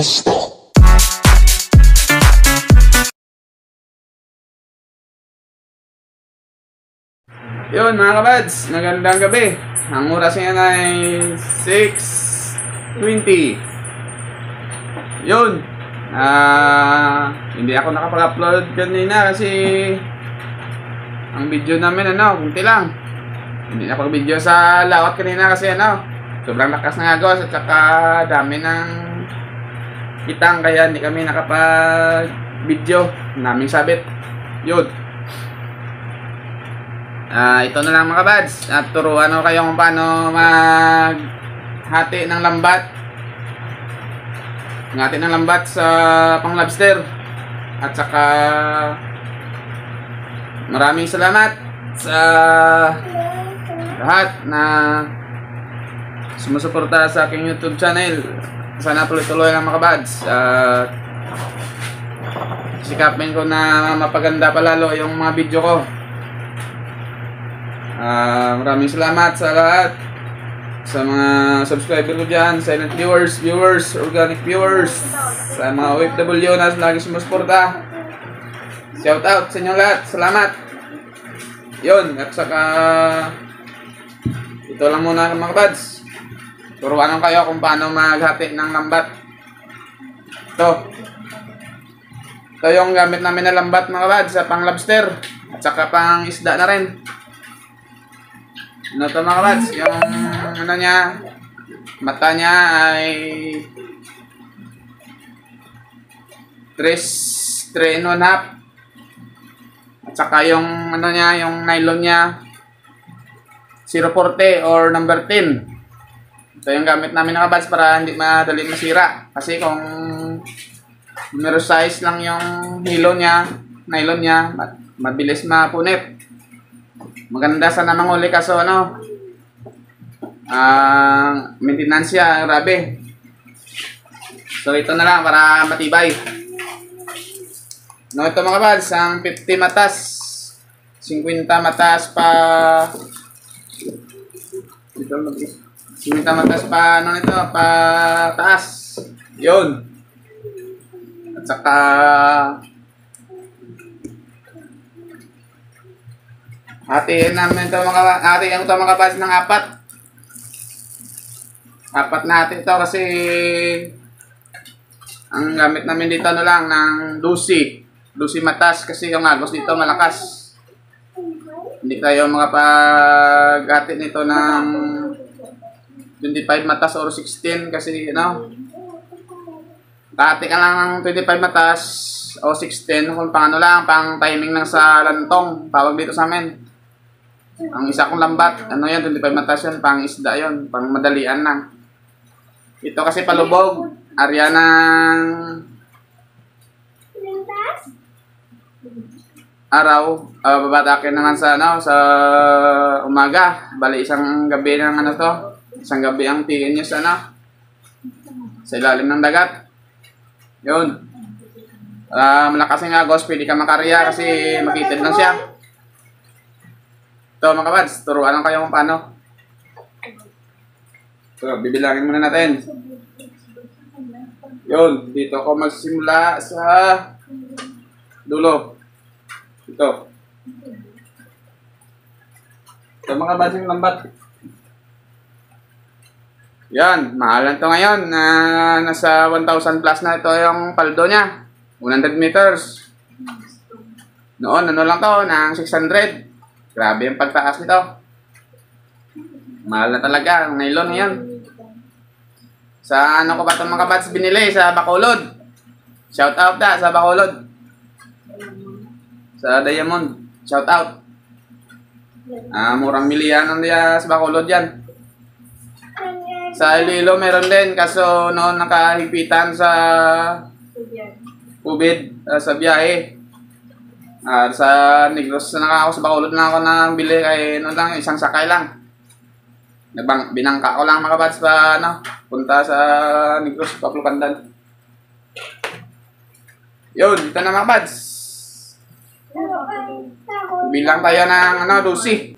gusto. Yun mga kabads, magandang gabi. Ang oras ngayon ay 6:20. Yun. Hindi ako nakapag-upload kanina kasi ang video namin kunti lang. Hindi nakapag-video sa lawat kanina kasi sobrang lakas ng agos at saka dami ng kitang kaya hindi kami nakapag-video. Naming sabit. Yun. Ito na lang mga kabads. At turuan ko kayo kung paano maghati ng lambat. Maghati ng lambat sa pang lobster. At saka maraming salamat sa lahat na sumusuporta sa aking YouTube channel. Sana tuloy-tuloy lang mga kabads. Sikapin ko na mapaganda palalo yung mga video ko. Maraming salamat sa lahat, sa mga subscriber ko dyan, silent viewers, organic viewers, sa mga OFW na lagi sumusuporta. Shout out sa inyo lahat, salamat. Yun, at saka ito lang muna mga kabads. Turuan ko kayo kung paano maghati ng lambat. Ito yung gamit namin na lambat mga kabads, sa pang lobster at saka pang isda na rin. Ito mga kabads, yung mata niya ay 3.5. At saka yung yung nylon niya 0.40 or number 10. Ito yung gamit namin mga kabads para hindi madali masira. Kasi kung numero size lang yung nylon niya, mabilis mapunit. Maganda sana manguli kaso maintenance siya, grabe. So ito na lang para matibay. Ito mga kabads, ang 50 matas, 50 matas pa ito, 50 matas pa pa taas. Yun. At saka hatiin namin ito mga kabads ng apat na hati ito kasi ang gamit namin dito ng 12 matas kasi yung agos dito malakas. Hindi tayo makapag-hati nito ng 25 matas or 16 kasi hati ka lang ng 25 matas o 16 kung pang pang timing lang sa lantong, tawag dito sa amin. Ang isa kong lambat, 25 matas yun, pang isda yun, pang madalian lang. Ito kasi palubog, area ng araw, babatakin naman sa umaga, bali isang gabi ng isang gabi ang tingin niya sa ilalim ng dagat. Yun. Malakas yung agos, pwede ka makarya kasi makitid lang siya. Ito mga kabads, turuan lang kayo kung paano. So, bibilangin muna natin. Yun, dito ako magsimula sa dulo. Ito mga kabads yung lambat. Yan, mahalan to ngayon. Nasa 1,000 plus na ito yung paldo niya. 100 meters. Noon, lang to, ng 600. Grabe yung pagtaas nito. Mahal na talaga. Ang nylon ngayon. Sa ko ba itong mga kabads binili? Sa Bacolod. Shout out sa Bacolod. Sa Diamond. Shout out. Murang miliyan sa Bacolod yan. Sa Iloilo meron din. Kaso noon nakahigpitan sa COVID sa biyahe. Sa Negros na ako sa Bacolod na ako nang bili kay isang sakay lang. Binangka ko lang mga kabads pa punta sa Negros, Paplukandan. Yun, ito na mga kabads. Bilang tayo ng 12.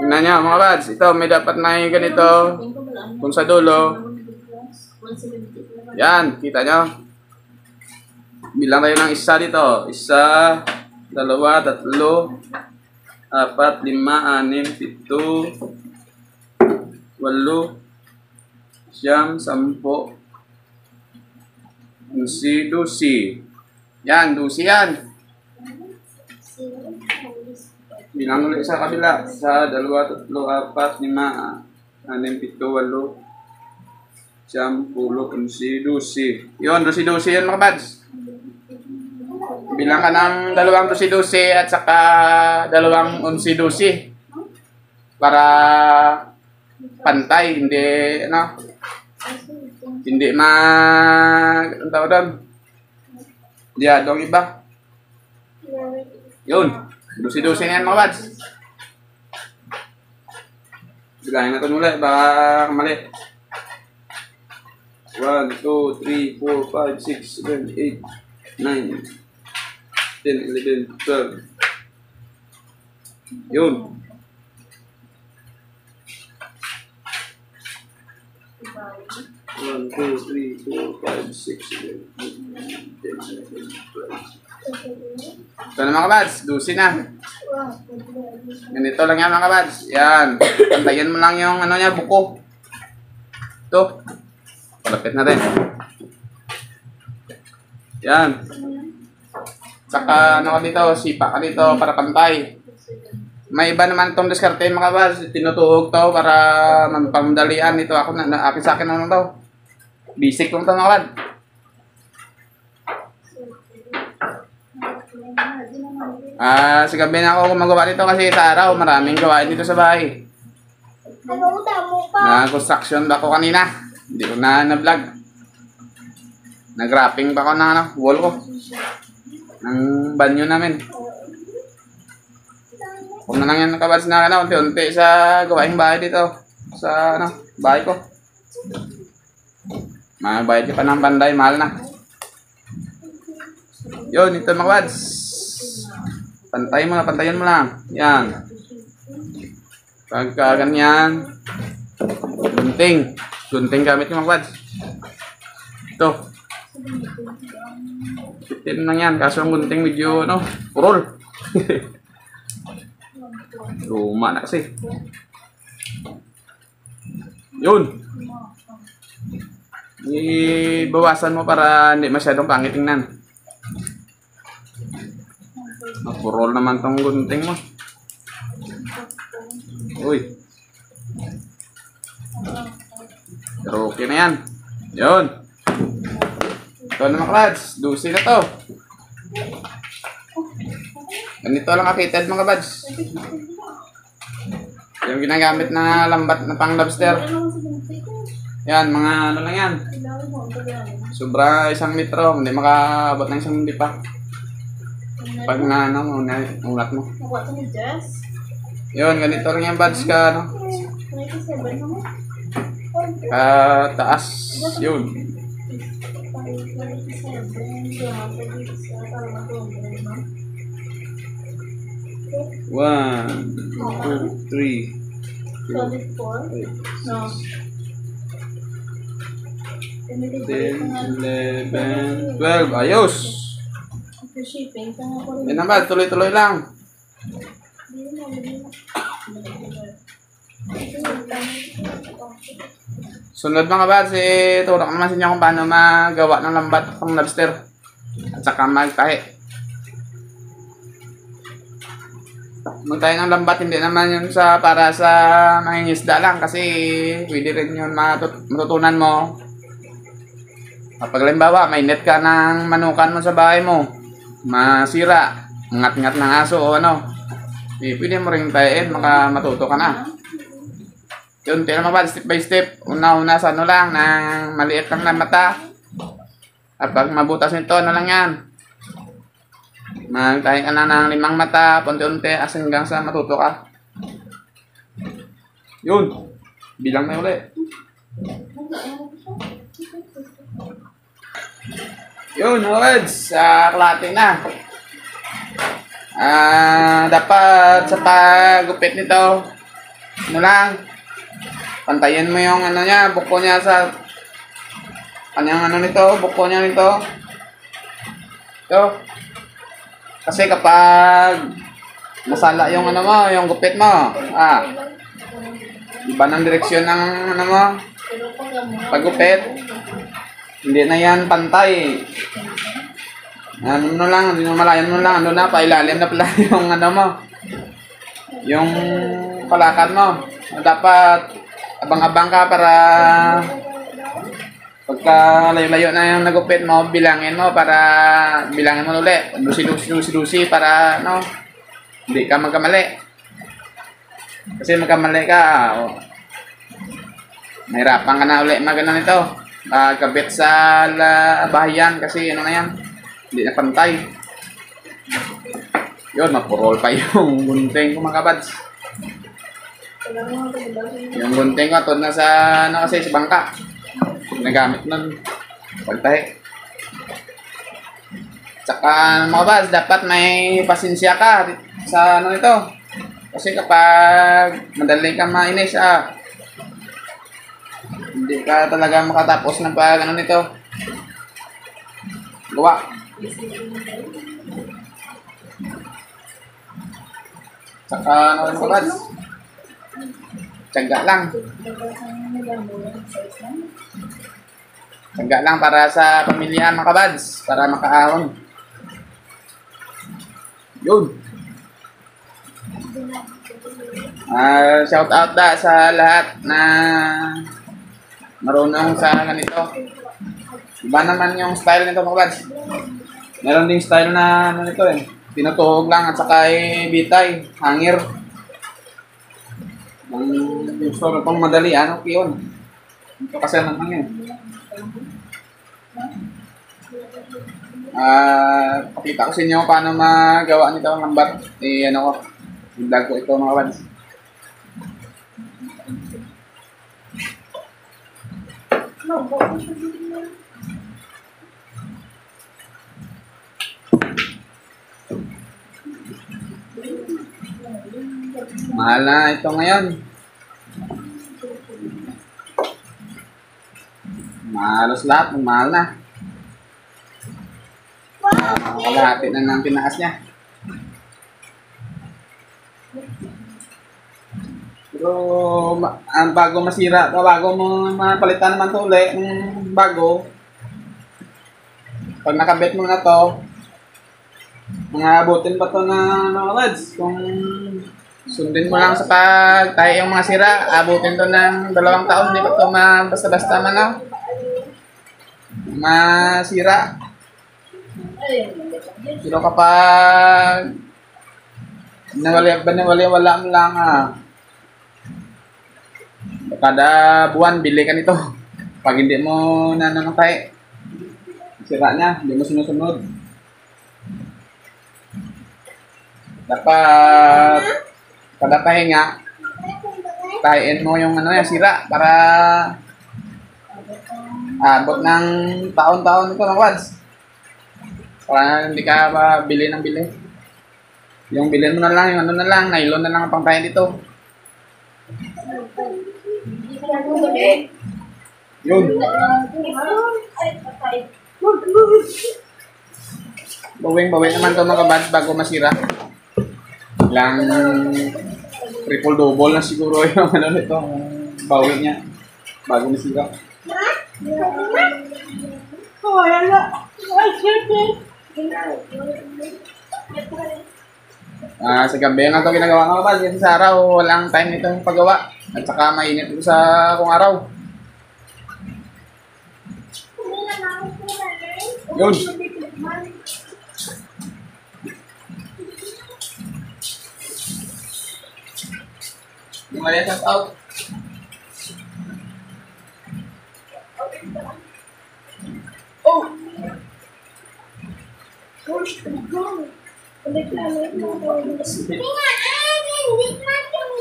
Tingnan nyo mga kabads, ito may dapat na ganito kung sa dulo. Yan, kita nyo. Bilang tayo ng isa dito. Isa, dalawa, tatlo, apat, lima, anim, pito, walo, siyam, sampo, 11, 12. Yan, 12 yan. Bilang ulit sa kabila. Sa dalawa, tatlo, apat, lima, anim, pito, walo, siyam, 10, 11, 12. Yun, 12, 12 yan mga kabads. Bilang ka ng dalawang 12-12 at saka dalawang 11-12 para pantay, hindi hindi ang tawag doon, diyadong iba. Yun, 12-12 na yan mga bads. Bilahin natin ulit, baka mali. 1, 2, 3, 4, 5, 6, 7, 8, 9, 10, 11, 12. Yun. 1, 2, 3, 4, 5, 6, 7, 8, 9, 10, 11, 12. Ito na mga kabads, 12 na. Ganito lang yan mga kabads. Yan. Pantayan mo lang yung ano niya, buko. Ito. Palapit natin. Yan. Saka ano ka dito, sipa ka dito para pantay. May iba naman itong diskarte mga kabads. Tinutuhog to para pamdalian ito. Ako na akin sa akin naman to. Basic lang to mga kabads. Sa gabi na ako gumagawa dito kasi sa araw maraming gawain dito sa bahay. Na-construction ba ako kanina? Hindi ko na-vlog. Nag-wrapping pa ako ng wall ko. Ng banyo namin. Kung na lang yan nakabads na unti-unti sa gawaing bahay dito. Sa bahay ko. Mabayad ka pa ng banday, mahal na. Yun, ito mga kabads. Pantayan mo lang. Yan. Pagka ganyan, gunting. Gunting gamit yung mga kabads. Ito. Kitin lang yan. Kaso ang gunting medyo, purol. Luma na kasi. Yun. Ibawasan mo para hindi masyadong pangit tingnan. Mapurol naman tong gunting mo. Uy. Pero okay na yan. Yun. Ito na mga kabads. 12 na to. Ganito lang kakited mga kabads. Yung ginagamit na lambat na pang lobster. Yan, mga ano lang yan. Sobra 1 litro. Hindi makaabot ng 1 lipa. Pag unat mo. Yun, ganito lang yung buds ka, taas. Yun. 1, 2, 3, 4, 5, 6, 7, 8, 9, 10, 11, 12. Ayos! Yan naman, tuloy-tuloy lang. Sunod mga kabads, tulak naman sa inyo kung paano magawa ng lambat pang lobster at saka magtahi. Magtahi ng lambat, hindi naman yun para sa mangingisda lang kasi pwede rin yun matutunan mo. Kapag halimbawa, may net ka ng manukan mo sa bahay mo, masira, ngat-ngat ng aso o pwede mo rin tahiin, matuto ka na. Yun, tira mga step by step. Una-una sa lang, ng maliit lang na mata. At pag mabutas nito, lang yan. Magtahi ka na ng 5 mata, punti-unti, hanggang sa matuto ka. Yun, bilang na ulit. Yun, words, klate na. Dapat sa paggupit nito, lang, pantayin mo yung buko niya sa kanyang ano nito, buko niya nito. Ito. Kasi kapag masala yung ano mo, yung gupit mo, iba ng direksyon ng ano mo, paggupit. Hindi na yan pantay. Ano lang, hindi mo malayan mo lang, ano na, pailalim na pala yung ano mo, yung palakad mo. Dapat abang-abang ka para pagka layo-layo na yung nagupit mo, bilangin mo para bilangin mo ulit. Lusi para no, hindi ka magkamali. Kasi magkamali ka, mahirapan ka na ulit magana nito. Kabit sa bahayan kasi ano na yan, hindi na pantay. Yun, mapurol pa yung gunting ko mga kabads. Yung gunting ko, tulad na sa ano kasi sa bangka. Nagamit nun pagtahi. Tsaka mga kabads, dapat may pasensya ka sa ano nito. Kasi kapag madali ka mainis, hindi ka talaga makatapos ng pag ano nito. Gawa. Tsaka ano rin mga kabads, tiyaga lang. Tiyaga lang para sa pamilya mga kabads, para makaahon. Yun. Shout out sa lahat na marunong sa ganito. Iba naman yung style nito mga kabads. Meron ding style na ano nito tinutuhog lang at saka bitay, hangir. Ang gusto na pang madali, ano yun? Ito kasi naman yun. Pakita ko sa inyo paano magawa nito ang lambat. Ano ko, vlog ko ito mga kabads. Mahal na ito ngayon. Halos lahat, mahal na. Kalahati na ng tinaas niya. Pero bago masira, bago mo mapalitan naman ito ulit, bago, pag nakabit mo na to, mga abutin pa to na mga lads. Kung sundin mo lang sa pagtahi yung mga sira, abutin to ng 2 taon, hindi pa to basta-basta man masira. Pero kapag wala mo lang kada buwan bili ka nito. Pag hindi mo na namatay, sira niya, hindi mo sinusunod. Dapat kada pahinga tahiin mo yung sira para abot ng taon-taon ito mga kabads. Para hindi ka bili ng bili. Yung bilhin mo na lang, yung nylon na lang ang pangtahin dito. Yun. Bawing naman ito mga kabads bago masira. Lang triple double na siguro yung nito, bawi niya bago masira. Sa gabi lang ito ginagawa nga ba kasi sa araw walang time nitong paggawa at saka mainit ito sa kung araw. Yun. Yung mali shout out. Oh!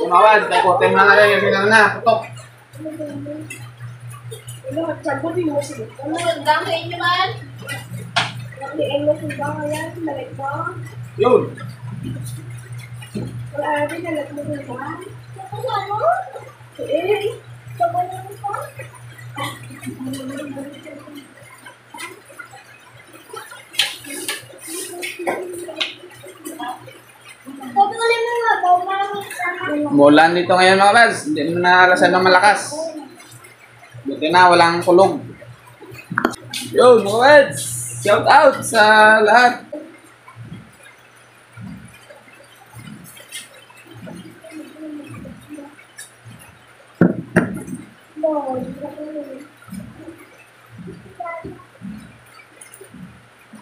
Kumawad, tayo po, tayo na nga yung pinang na, putok. Yun. Mulan dito ngayon mga pads. Hindi mo nalasan ng malakas. Buti na walang kulog. Yo mga pads. Shout out sa lahat.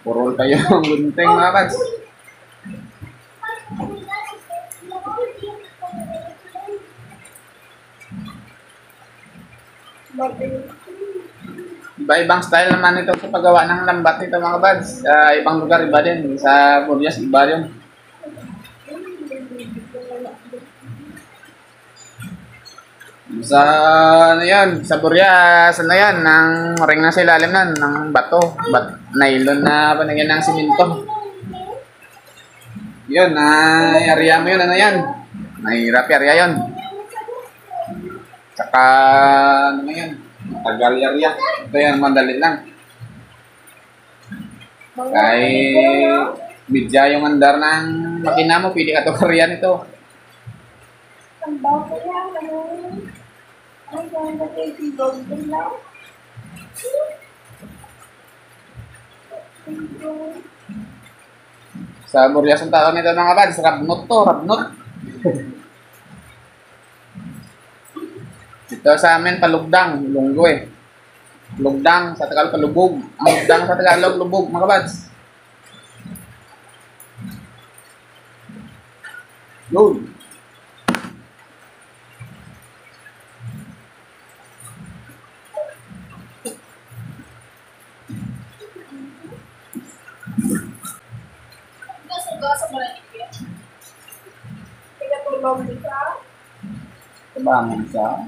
Purol kayo ang gunting mga pads. Iba-ibang style naman ito sa paggawa ng lambat nito mga pads. Sa ibang lugar iba din. Sa Burias iba yun. Sa ano yan, sa Burias, ano yan, ng ring na sa ilalim nan, ng bato, nylon na panagyan ng siminto. Yun, area mo yun, ano yan, mahirap area yun. Tsaka, ano yan, tagal area, ito yan, madali lang. Kahit bidya yung andar ng makina mo, pili ka ito area nito. Sa Burias ang tawag nito mga pads, rabnot to, rabnot. Ito sa amin, palugdang, lunggo eh. Lugdang, sa Tagalog, palubog. Ang lugdang sa Tagalog, lubog, mga pads. Yun. Kabangan siya.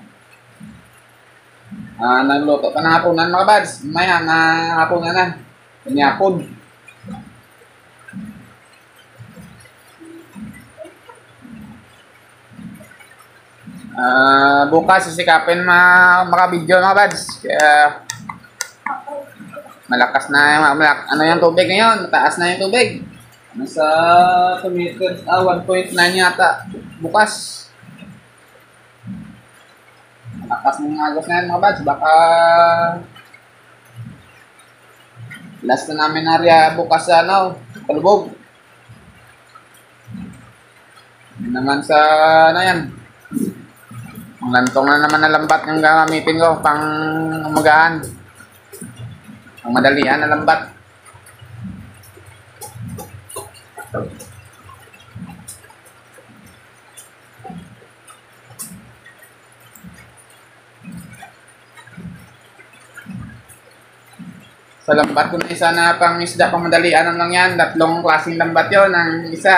Nagluto ka ng hapunan mga pads. Maya na hapunan na. Kanyapon. Bukas sisikapin makabidyo mga pads. Kaya malakas na ano yung tubig ngayon. Mataas na yung tubig. Nasa 2 meters, 1.9 yata bukas. Malakas ng agos na yan mga pads. Baka last na namin area bukas sa palubog. Naman sa yan. Ang lantong na naman na lambat yung gagamitin ko pang umagahan. Ang madalian na lambat. Sa lambat ko na isa na pang isda pang madalian lang yan. 3 klaseng lambat yun. Ang isa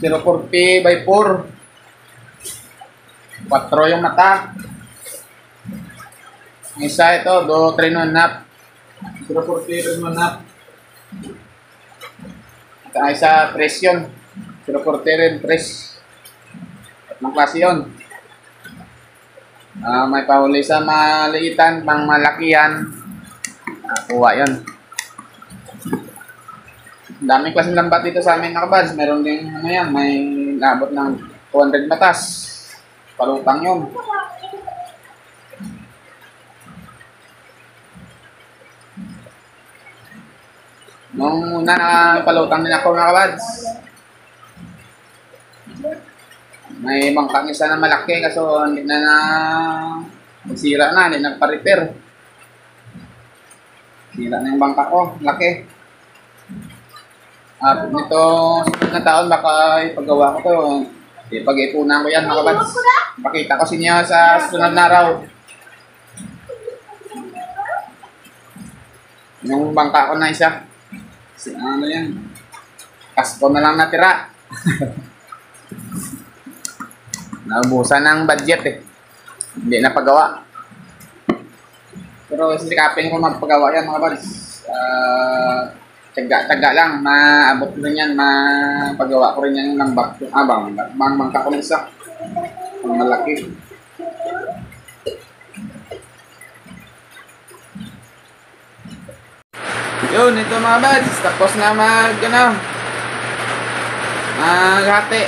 040 by 4. 4 yung mata. Ang isa ito, 2 trinon nap. 040 trinon nap. At ang isa, 3 yun. 040 rin, 3. 3 klase yun. May pahuli sa maliitan, pang malakihan. Kuha yun. Daming klaseng lambat dito sa amin nakabads. Meron din may labot ng 200 matas. Palutang yun. Nung una palutang din ako nakabads. May bangkang isa na malaki kaso hindi na magsira na, hindi nagpa-repair. Sira na yung bangka ko, laki. Nito sunod na taon baka ipagawa ko to. Ipag-ipunan ko yan mga kabads. Pakita ko sa inyo sa sunod na araw. Yung bangka ko na isa. Ano yan? Kasko na lang natira. Naubusan ng budget eh. Hindi na pagawa. Pero sisikapin ko magpagawa yan mga pads. Taga lang. Maabot rin yan. Mapagawa ko rin yan ng bangka ko ng isa. Ang malaki. Yun, ito mga buds. Tapos na maghati.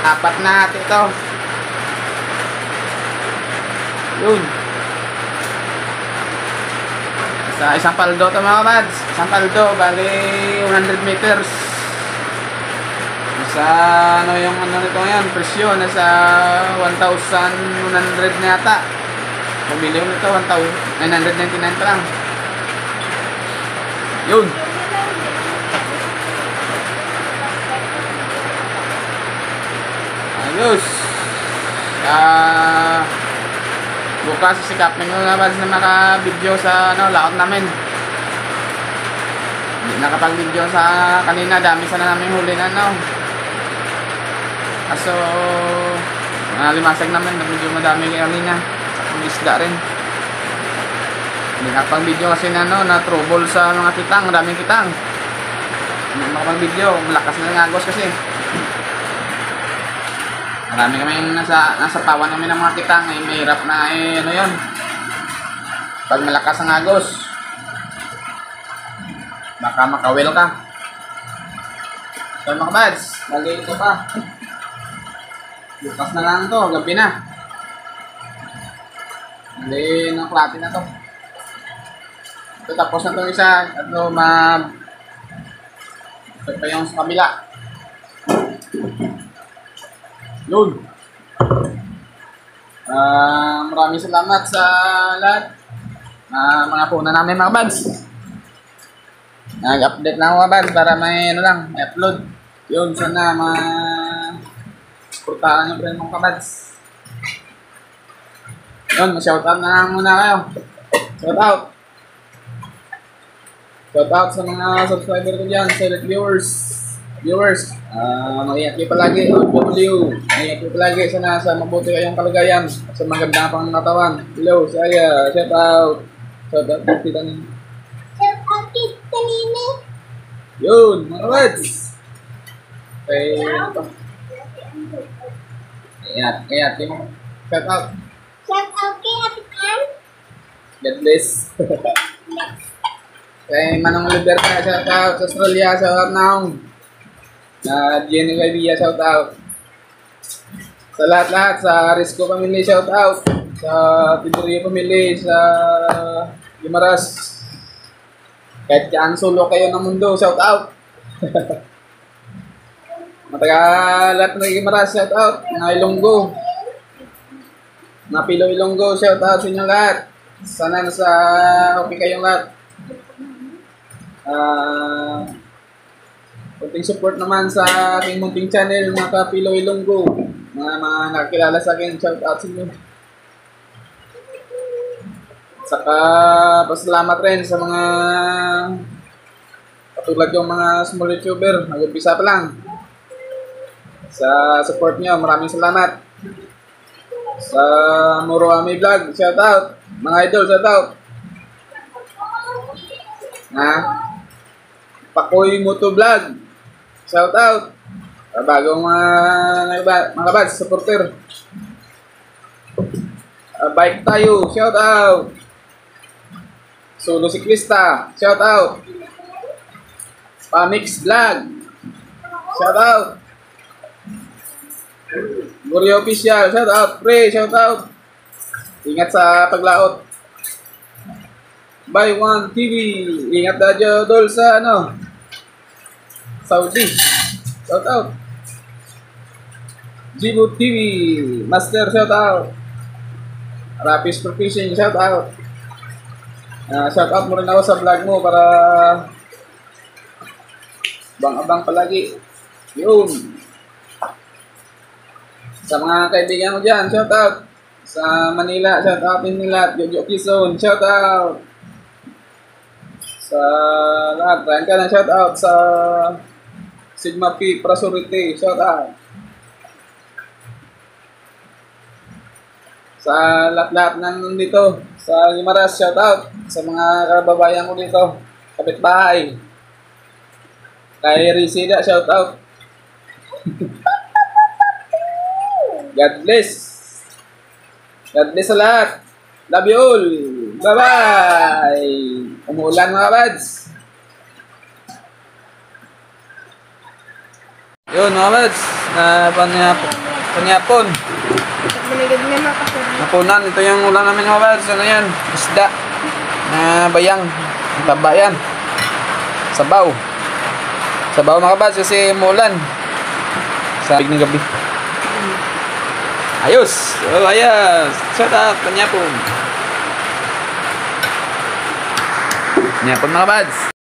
4 na hati ito. Yun. Sa isang paldo ito mga buds. Isang paldo, bali 100 meters. Sa yung nito yan, presyo, nasa 1,100 na yata. Pumili ko nito, 1,999 pa lang. Yun. Ayos. Bukas sisikapin ko na maka-video sa laot namin. Hindi nakapag-video sa kanina, dami sana namin huli na Kaso limasag naman, medyo madami kanina. Sa isda rin. Hindi nakapag-video kasi na trouble sa mga kitang, maraming kitang. Hindi nakapag-video, malakas na nangagos kasi. Marami kami nasa tawan namin ng mga kitang, mahirap na yun. Pag malakas ang agos, baka makawil ka. So mga buds, lagi ito pa. Bukas na lang to, gabi na. Hindi ng klate na to. Ito tapos na itong isa. Ito ito pa yung sa kabila. Yun. Maraming salamat sa lahat. Mga puna namin mga buds. Nag-update na ako mga buds para may may upload. Yun, sana supportahan nyo rin mga buds. Yun, ma-shoutout na lang muna kayo. Shoutout. Shoutout sa mga subscriber ko dyan, select viewers. Mag-iyak kayo palagi, mag-iyak kayo palagi, sana sa mabuti kayong kalagayan at sa magandang pangatawan. Hello, saya, shoutout. Shoutout kita nini. Shoutout kita nini. Yun, mga buds. Okay, ito. Iyak mo. Shoutout. Shoutout kay Ate Ann. God bless. Kay Manong Liberta, shoutout. Sa Australia, shoutout now. Jenny Gaibia, shoutout. Sa lahat-lahat, sa Risco Family, shoutout. Sa Pidorio Family, sa Guimaras. Kahit ang solo kayo ng mundo, shoutout. Mataga lahat ng Guimaras, shoutout. Mga Ilonggo. Mga Pilo Ilonggo, shoutout sa inyo lahat. Sana nasa okay kayong lahat. Kunting support naman sa aking munting channel, mga Kapilo Ilonggo. Mga nakakilala sa akin, shout out sa inyo. Saka pasalamat rin sa mga katulad yung mga small YouTuber, nag-umpisa pa lang. Sa support nyo, maraming salamat. Sa Muroami Vlog, shout out. Mga idol, shout out. Pakoy Moto Vlog, shout out. Bagong mga buds, supporter. Bike tayo, shout out. Solo Siklista, shout out. Pamix Vlog, shout out. Gorio Official, shout out. Pre, shout out. Ingat sa paglaot. Buy One TV, ingat na dol sa Saudi, shout out. Jibu TV, Master, shout out. Rapis for Fishing, shout out. Shout out mo rin ako sa vlog mo para abang palagi. Yun. Sa mga kaibigan mo dyan, shout out. Sa Manila, shout out din nila. Jojo Quezon, shout out. Sa lahat, try ka na shout out. Sa Sigma P, Prasurity, shout out. Sa lahat-lahat nandito, sa Guimaras, shout out. Sa mga kababayan ko dito, kapitbahay. Kay Risida, shout out. God bless. God bless sa lahat. Love you all. Bye-bye. Umuulan mga buds. Yun mga bads, panyapon. Maligid na makasarap. Napunan, ito yung ulam namin mga bads. Ano yan? Isda. Na bayang. Ang taba yan. Sabaw. Sabaw mga bads kasi umulan. Sa big ng gabi. Ayos! Oh, ayos! Shut up! Panyapon. Panyapon mga bads.